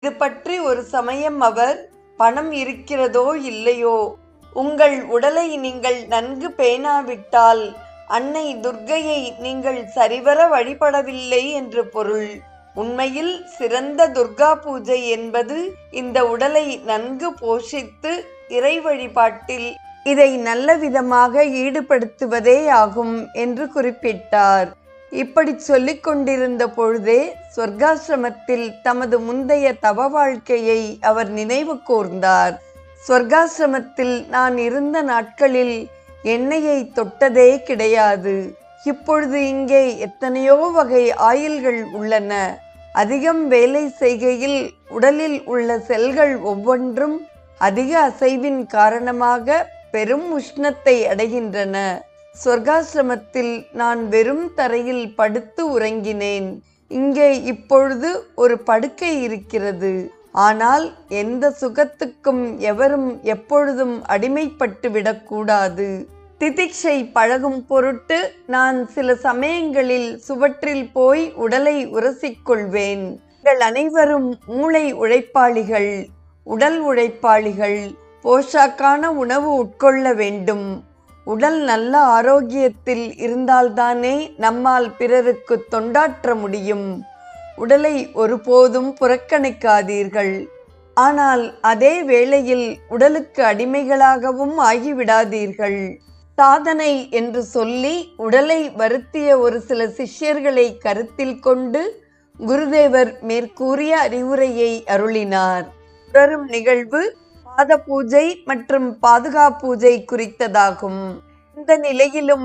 இது பற்றி ஒரு சமயம் அவர், பணம் இருக்கிறதோ இல்லையோ, உங்கள் உடலை நீங்கள் நன்கு பேணாவிட்டால் அன்னை துர்க்கையை நீங்கள் சரிவர வழிபடவில்லை என்று பொருள். உண்மையில் சிறந்த துர்கா பூஜை என்பது இந்த உடலை நன்கு போஷித்து இறை வழிபாட்டில் இதை நல்ல விதமாக ஈடுபடுத்துவதே ஆகும் என்று குறிப்பிட்டார். இப்படி சொல்லிக் கொண்டிருந்த பொழுதே சொர்க்காசிரமத்தில் தமது முந்தைய தவ வாழ்க்கையை அவர் நினைவு கூர்ந்தார். சொர்க்காசிரமத்தில் நான் இருந்த நாட்களில் எண்ணெயை தொட்டதே கிடையாது. இப்பொழுது இங்கே எத்தனையோ வகை ஆயில்கள் உள்ளன. அதிகம் வேலை செய்கையில் உடலில் உள்ள செல்கள் ஒவ்வொன்றும் அதிக அசைவின் காரணமாக பெரும் உஷ்ணத்தை அடைகின்றன. சொர்க்காசிரமத்தில் நான் வெறும் தரையில் படுத்து உறங்கினேன். இங்கே இப்பொழுது ஒரு படுக்கை இருக்கிறது. ஆனால் எந்த சுகத்துக்கும் எவரும் எப்பொழுதும் அடிமைப்பட்டு விடக்கூடாது. திதிக்ஷை பழகும் பொருட்டு நான் சில சமயங்களில் சுவற்றில் போய் உடலை உரசிக்கொள்வேன். நீங்கள் அனைவரும் மூளை உழைப்பாளிகள், உடல் உழைப்பாளிகள். போஷாக்கான உணவு உட்கொள்ள வேண்டும். உடல் நல்ல ஆரோக்கியத்தில் இருந்தால்தானே நம்மால் பிறருக்கு தொண்டாற்ற முடியும். உடலை ஒருபோதும் புறக்கணிக்காதீர்கள். ஆனால் அதே வேளையில் உடலுக்கு அடிமைகளாகவும் ஆகிவிடாதீர்கள். சாதனை என்று சொல்லி உடலை வருத்திய ஒரு சில சிஷ்யர்களை கருத்தில் கொண்டு குருதேவர் மேற்கூறிய அறிவுரையை அருளினார். தொடரும் நிகழ்வு பாத பூஜை மற்றும் பாதுகா பூஜை குறித்ததாகும். இந்த நிலையிலும்